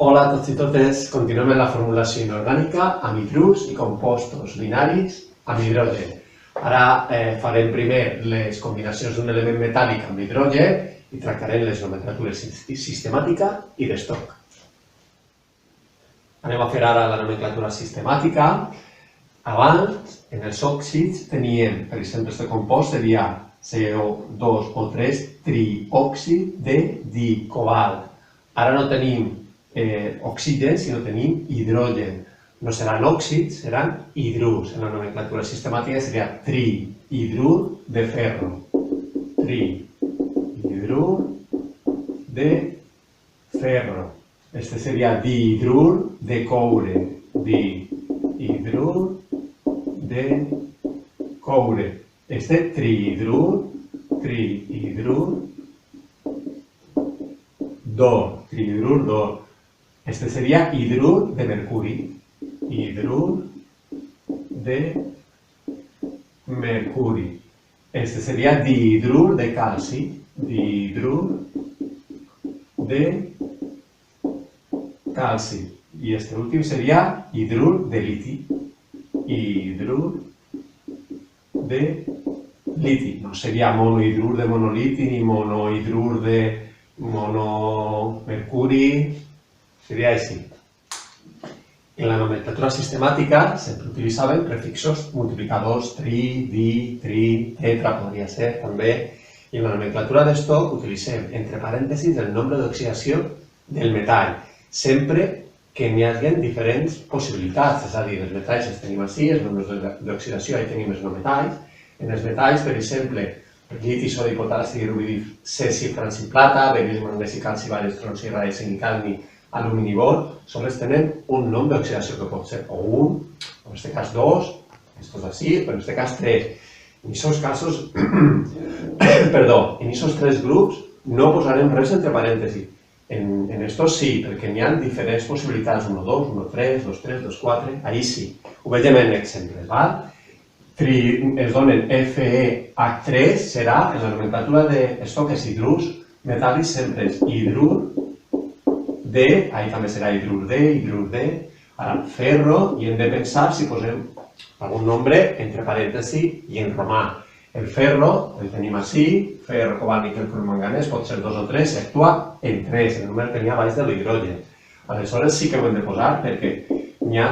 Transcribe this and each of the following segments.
Hola a tots i totes, continuem en la formulació inorgànica amb hidrurs i compostos binaris amb hidrogen. Ara farem primer les combinacions d'un element metàl·lic amb hidrogen i tractarem les nomenclatures sistemàtica i d'estoc. Anem a fer ara la nomenclatura sistemàtica. Abans, en els òxids teníem, per exemple, aquest compost seria CO2 o 3 triòxid de dicobalt. Ara no tenim oxigen, sinó tenim hidrogen. No seran òxids, seran hidrurs. En la nomenclatura sistemàtica seria trihidrur de ferro. Trihidrur de ferro. Este seria dihidrur de coure. Dihidrur de coure. Este trihidrur d'or. Este sería hidrur de mercuri. Hidrur de mercuri. Este sería dihidrur de calci. Dihidrur de calci. Y este último sería hidrur de liti. Hidrur de liti. No sería monohidrur de monoliti ni monohidrur de monomercuri. Sería así. En la nomenclatura sistemática siempre utilizaban prefixos multiplicadors, tri, di, tri, tetra, podria ser també. I en la nomenclatura d'estoc utilitzem entre parèntesis el nombre d'oxidació del metall, sempre que n'hi hagi diferents possibilitats, és a dir, els metalls els tenim així, els nombres d'oxidació, ahí tenim els no metalls. En els metalls, per exemple, liti, sodi, potassi, rubidi, cesi, franci, plata, beril, magnesi, calci, bari, estronci, radicini, cadmi, alumini, bor, sols tenen un nom d'oxidació que pot ser o un, en aquest cas dos, estos així, però en aquest cas tres. En aquests casos, en aquests tres grups no posarem res entre parèntesis. En estos sí, perquè n'hi ha diferents possibilitats, 1, 2, 1, 3, 2, 3, 2, 4, ahí sí. Ho vegem en exemples, val? Es donen FeH3, serà, en la nomenclatura d'estoc és hidrurs metàl·lics, sempre és hidrur de, ahí també serà hidrur de, ara ferro, i hem de pensar si posem algun nombre entre parèntesis i en romà. El ferro, el tenim així, ferro, cobalt, níquel, crom, manganès, pot ser 2 o 3, s'actua en 3, el número que n'hi ha baix de l'hidrogen. Aleshores sí que ho hem de posar perquè n'hi ha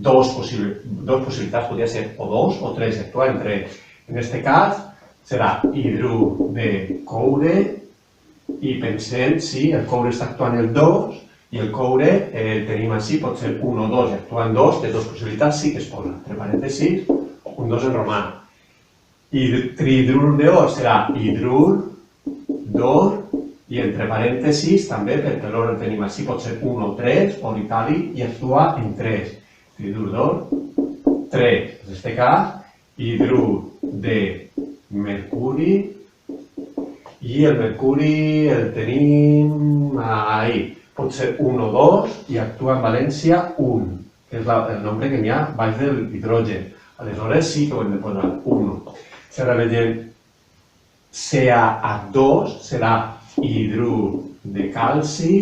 dos possibilitats, podria ser o 2 o 3, s'actua en 3. En aquest cas serà hidrur de coure i pensem si el coure està actuant el 2 i el coure el tenim així, pot ser 1 o 2 i actua en 2, les dues possibilitats sí que es posen, entre parèntesis, un 2 en romà. I trihidrur d'or serà hidrur d'or i entre parèntesis també, perquè l'or el tenim així, pot ser 1 o 3, or itàlic, i actua en 3. Trihidrur d'or, 3. En aquest cas, hidrur de mercuri, i el mercuri el tenim ahí. Pot ser 1 o 2 i actua en valència 1, que és el nombre que n'hi ha baix de l'hidrogen. Aleshores sí que ho hem de posar 1. Si ara veiem CaH2 serà hidrur de calci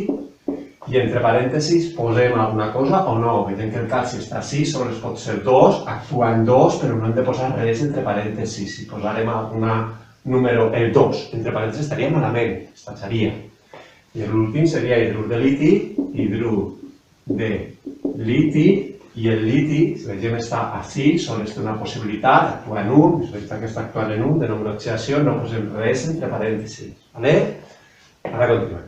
i entre parèntesis posem alguna cosa o no. Veiem que el calci està així, sols pot ser 2, actua en 2, però no hem de posar res entre parèntesis. Si posarem alguna número, el 2, entre parèntesis estaria malament, es tacharia. I l'últim seria hidrur de liti, i el liti, si vegem, està així, sols té una possibilitat, actua en 1, si veiem que està actuant en 1, de nombre d'oxidació, no posem res entre parèntesis. Ara continuem.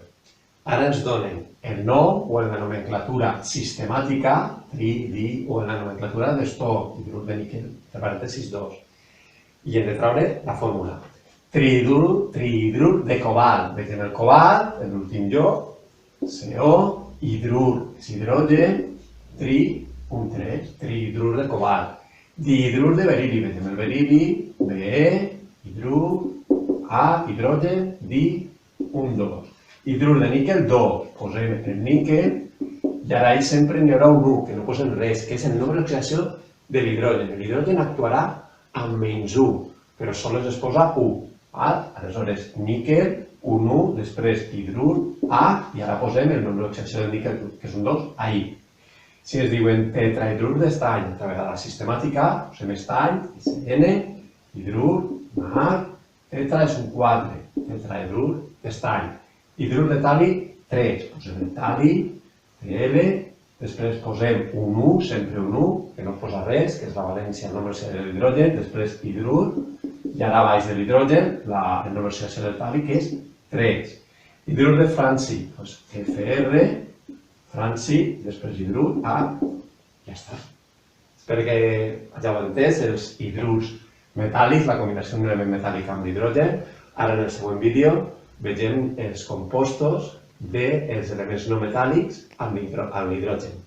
Ara ens donen el nom o en la nomenclatura sistemàtica, tri, di, o en la nomenclatura d'estoc, hidrur de níquel, entre parèntesis 2. I hem de treure la fórmula. Trihidrur de cobalt. Vegem el cobalt, en l'últim lloc, CO, hidrur, és hidrogen, un 3, trihidrur de cobalt. Dihidrur de beril·li, vegem el beril·li, Be, hidrur, A, hidrogen, di, un 2. Hidrur de níquel, 2. Posem el níquel, i ara ahí sempre n'hi haurà un 1, que no posem res, que és el nombre d'oxidació de l'hidrogen. L'hidrogen actuarà amb menys 1, però sols es posa 1. Aleshores, níquel, un 1, després hidrur, A, i ara posem el nombre d'oxidació del níquel, que és un 2, ahí. Si es diuen tetrahidrur d'estany, altra vegada sistemàtica, posem estany, N, hidrur, NaH, tetra és un 4, tetrahidrur d'estany. Hidrur de tali, 3, posem el tali, Tl, després posem un 1, sempre un 1, que no posa res, que és la valència, el nombre de l'hidrogen, després hidrur, i ara baix de l'hidrogen, el nombre d'oxidació del tali, que és 3. Hidrur de franci, doncs FR, franci, després hidrur, A, ja està. Espero que hàgiu entès els hidrurs metàl·lics, la combinació d'un element metàl·lic amb l'hidrogen. Ara en el següent vídeo vegem els compostos dels elements no metàl·lics amb l'hidrogen.